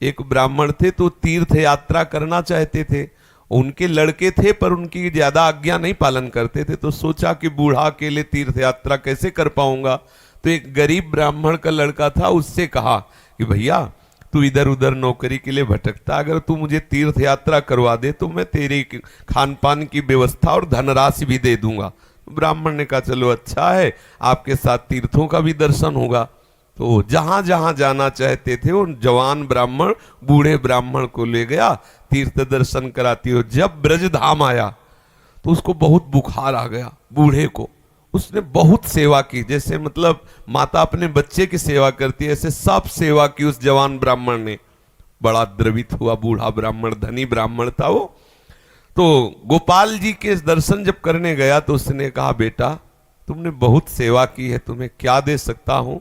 एक ब्राह्मण थे तो तीर्थ यात्रा करना चाहते थे, उनके लड़के थे पर उनकी ज्यादा आज्ञा नहीं पालन करते थे, तो सोचा कि बूढ़ा अकेले तीर्थ यात्रा कैसे कर पाऊंगा। तो एक गरीब ब्राह्मण का लड़का था, उससे कहा कि भैया तू इधर उधर नौकरी के लिए भटकता, अगर तू मुझे तीर्थ यात्रा करवा दे तो मैं तेरी खान पान की व्यवस्था और धनराशि भी दे दूंगा। ब्राह्मण ने कहा चलो अच्छा है, आपके साथ तीर्थों का भी दर्शन होगा। तो जहां जहां जाना चाहते थे उन जवान ब्राह्मण बूढ़े ब्राह्मण को ले गया, तीर्थ दर्शन कराती हो। जब ब्रज धाम आया तो उसको बहुत बुखार आ गया बूढ़े को। उसने बहुत सेवा की, जैसे मतलब माता अपने बच्चे की सेवा करती है ऐसे सब सेवा की उस जवान ब्राह्मण ने। बड़ा द्रवित हुआ बूढ़ा ब्राह्मण, धनी ब्राह्मण था वो। तो गोपाल जी के दर्शन जब करने गया तो उसने कहा बेटा तुमने बहुत सेवा की है, तुम्हें क्या दे सकता हूं।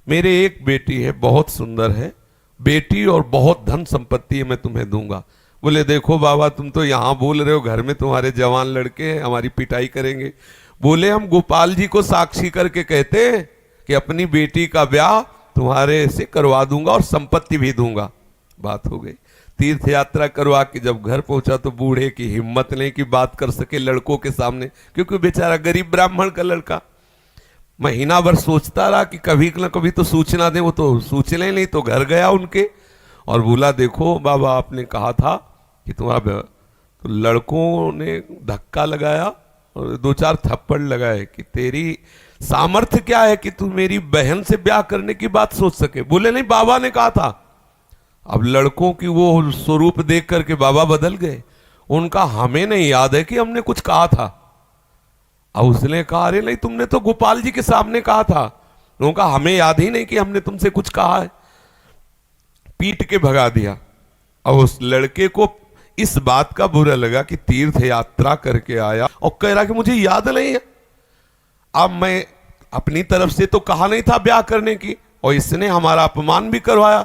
मेरे एक बेटी है, बहुत सुंदर है बेटी और बहुत धन संपत्ति है, मैं तुम्हें दूंगा। बोले देखो बाबा तुम तो यहां बोल रहे हो, घर में तुम्हारे जवान लड़के हैं, हमारी पिटाई करेंगे। बोले हम गोपाल जी को साक्षी करके कहते हैं कि अपनी बेटी का ब्याह तुम्हारे से करवा दूंगा और संपत्ति भी दूंगा। बात हो गई। तीर्थ यात्रा करवा के जब घर पहुंचा तो बूढ़े की हिम्मत नहीं कि बात कर सके लड़कों के सामने, क्योंकि बेचारा गरीब ब्राह्मण का लड़का। महीना भर सोचता रहा कि कभी न कभी तो सूचना दे, वो तो सूचना नहीं। तो घर गया उनके और बोला देखो बाबा आपने कहा था कि तुम्हारा, तो लड़कों ने धक्का लगाया और दो चार थप्पड़ लगाए कि तेरी सामर्थ्य क्या है कि तू मेरी बहन से ब्याह करने की बात सोच सके। बोले नहीं बाबा ने कहा था। अब लड़कों की वो स्वरूप देख करके बाबा बदल गए। उनका हमें नहीं याद है कि हमने कुछ कहा था। अब उसने कहा अरे नहीं तुमने तो गोपाल जी के सामने कहा था। उनका हमें याद ही नहीं कि हमने तुमसे कुछ कहा है। पीट के भगा दिया। अब उस लड़के को इस बात का बुरा लगा कि तीर्थ यात्रा करके आया और कह रहा कि मुझे याद नहीं है। अब मैं अपनी तरफ से तो कहा नहीं था ब्याह करने की, और इसने हमारा अपमान भी करवाया,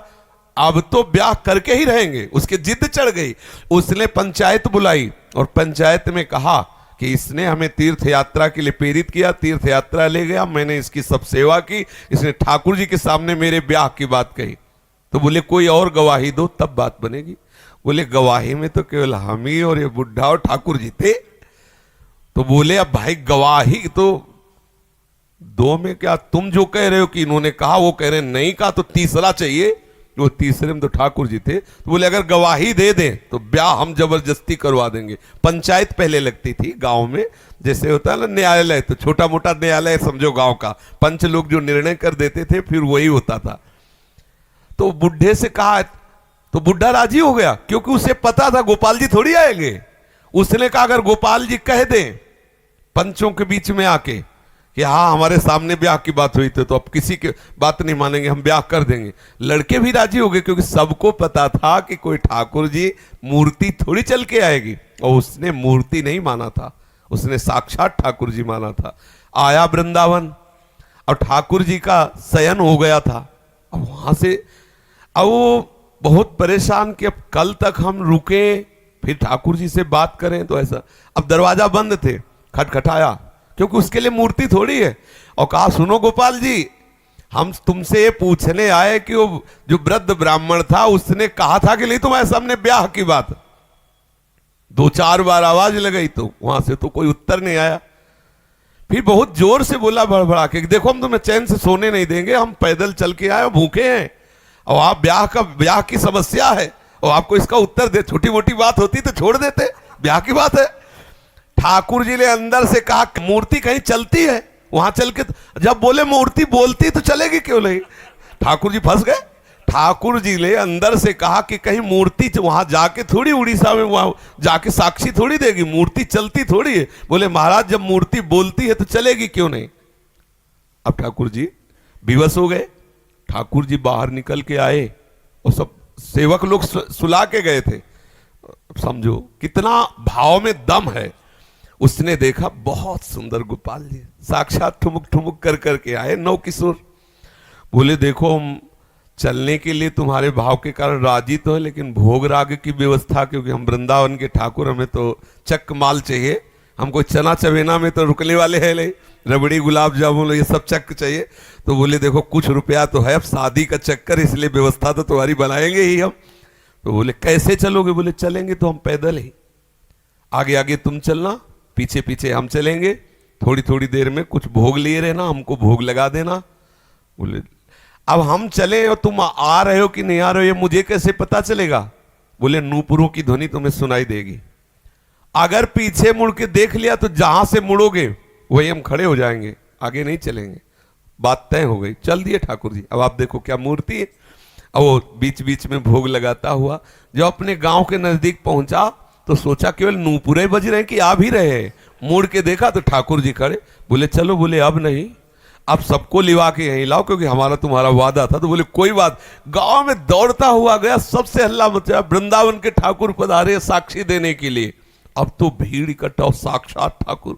अब तो ब्याह करके ही रहेंगे। उसके जिद चढ़ गई। उसने पंचायत बुलाई और पंचायत में कहा कि इसने हमें तीर्थ यात्रा के लिए प्रेरित किया, तीर्थ यात्रा ले गया, मैंने इसकी सब सेवा की, इसने ठाकुर जी के सामने मेरे ब्याह की बात कही। तो बोले कोई और गवाही दो तब बात बनेगी। बोले गवाही में तो केवल हम ही और ये बुढ़ा और ठाकुर जी थे। तो बोले अब भाई गवाही तो दो में क्या, तुम जो कह रहे हो कि इन्होंने कहा वो कह रहे नहीं कहा, तो तीसरा चाहिए। वो तीसरे में तो ठाकुर जी थे। तो बोले अगर गवाही दे दें तो ब्याह हम जबरदस्ती करवा देंगे। पंचायत पहले लगती थी गांव में, जैसे होता है ना न्यायालय, तो छोटा मोटा न्यायालय समझो गांव का, पंच लोग जो निर्णय कर देते थे फिर वही होता था। तो बुढ़े से कहा तो बुढ़ा राजी हो गया, क्योंकि उसे पता था गोपाल जी थोड़ी आएंगे। उसने कहा अगर गोपाल जी कह दें पंचों के बीच में आके कि हाँ हमारे सामने ब्याह की बात हुई थी, तो अब किसी की बात नहीं मानेंगे, हम ब्याह कर देंगे। लड़के भी राजी हो गए, क्योंकि सबको पता था कि कोई ठाकुर जी मूर्ति थोड़ी चल के आएगी। और उसने मूर्ति नहीं माना था, उसने साक्षात ठाकुर जी माना था। आया वृंदावन और ठाकुर जी का शयन हो गया था। अब वहां से अब वो बहुत परेशान कि अब कल तक हम रुके फिर ठाकुर जी से बात करें, तो ऐसा। अब दरवाजा बंद थे, खटखटाया, क्योंकि उसके लिए मूर्ति थोड़ी है, और कहा सुनो गोपाल जी हम तुमसे ये पूछने आए कि वो जो वृद्ध ब्राह्मण था उसने कहा था कि नहीं तुम्हारे सामने ब्याह की बात। दो चार बार आवाज लगाई तो वहां से तो कोई उत्तर नहीं आया। फिर बहुत जोर से बोला भड़बड़ा के, देखो हम तुम्हें चैन से सोने नहीं देंगे, हम पैदल चल के आए, भूखे हैं, और आप ब्याह की समस्या है और आपको इसका उत्तर दे। छोटी मोटी बात होती तो छोड़ देते, ब्याह की बात है। ठाकुर जी ने अंदर से कहा मूर्ति कहीं चलती है, वहां चल के, जब बोले मूर्ति बोलती तो चलेगी क्यों नहीं। ठाकुर जी फंस गए। ठाकुर जी ने अंदर से कहा कि कहीं मूर्ति वहां जाके थोड़ी उड़ीसा में वहां जाके साक्षी थोड़ी देगी, मूर्ति चलती थोड़ी है। बोले महाराज जब मूर्ति बोलती है तो चलेगी क्यों नहीं। अब ठाकुर जी विवश हो गए। ठाकुर जी बाहर निकल के आए और सब सेवक लोग सुला के गए थे। समझो कितना भाव में दम है। उसने देखा बहुत सुंदर गोपाल जी साक्षात ठुमुक ठुमुक कर करके आए, नौ किशोर। बोले देखो हम चलने के लिए तुम्हारे भाव के कारण राजी तो है, लेकिन भोग राग की व्यवस्था, क्योंकि हम वृंदावन के ठाकुर, हमें तो चक माल चाहिए, हमको चना चवेना में तो रुकने वाले हैं नहीं, रबड़ी गुलाब जामुन ये सब चक्कर चाहिए। तो बोले देखो कुछ रुपया तो है, अब शादी का चक्कर, इसलिए व्यवस्था तो तुम्हारी बनाएंगे ही हम। तो बोले कैसे चलोगे? बोले चलेंगे तो हम पैदल ही, आगे आगे तुम चलना, पीछे पीछे हम चलेंगे, थोड़ी थोड़ी देर में कुछ भोग लिए रहना, हमको भोग लगा देना। बोले अब हम चले और तुम आ रहे हो कि नहीं आ रहे हो ये मुझे कैसे पता चलेगा? बोले नूपुरों की ध्वनि तुम्हें सुनाई देगी, अगर पीछे मुड़ के देख लिया तो जहां से मुड़ोगे वही हम खड़े हो जाएंगे, आगे नहीं चलेंगे। बात तय हो गई, चल दिए ठाकुर जी। अब आप देखो क्या मूर्ति है। अब वो बीच बीच में भोग लगाता हुआ जब अपने गांव के नजदीक पहुंचा तो सोचा केवल नूपुरे बज रहे हैं कि आ भी रहे हैं। मुड़ के देखा तो ठाकुर जी खड़े। बोले चलो, बोले अब नहीं, अब सबको लिवा के यहीं लाओ क्योंकि हमारा तुम्हारा वादा था। तो बोले कोई बात। गांव में दौड़ता हुआ गया, सबसे हल्ला मचा, वृंदावन के ठाकुर पधारे साक्षी देने के लिए। अब तो भीड़ इकट्ठा, साक्षात ठाकुर।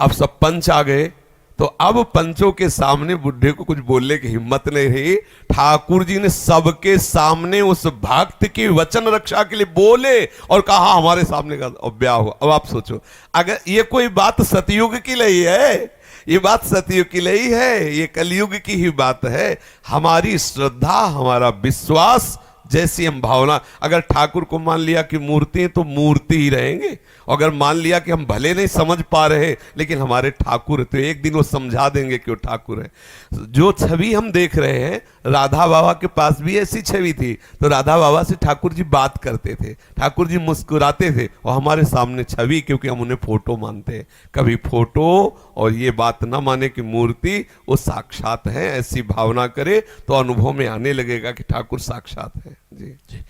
अब सब पंच आ गए, तो अब पंचों के सामने बुढ़े को कुछ बोलने की हिम्मत नहीं रही। ठाकुर जी ने सबके सामने उस भक्त की वचन रक्षा के लिए बोले और कहा हमारे सामने का ब्याह हुआ। अब आप सोचो, अगर ये कोई बात सतयुग की नहीं है, ये बात सतयुग की नहीं है, ये कलयुग की ही बात है। हमारी श्रद्धा, हमारा विश्वास, जैसी हम भावना, अगर ठाकुर को मान लिया कि मूर्ति है तो मूर्ति ही रहेंगे, अगर मान लिया कि हम भले नहीं समझ पा रहे लेकिन हमारे ठाकुर है तो एक दिन वो समझा देंगे कि वो ठाकुर है। जो छवि हम देख रहे हैं, राधा बाबा के पास भी ऐसी छवि थी, तो राधा बाबा से ठाकुर जी बात करते थे, ठाकुर जी मुस्कुराते थे, और हमारे सामने छवि, क्योंकि हम उन्हें फोटो मानते हैं। कभी फोटो और ये बात ना माने कि मूर्ति वो साक्षात है, ऐसी भावना करे तो अनुभव में आने लगेगा कि ठाकुर साक्षात है। जी।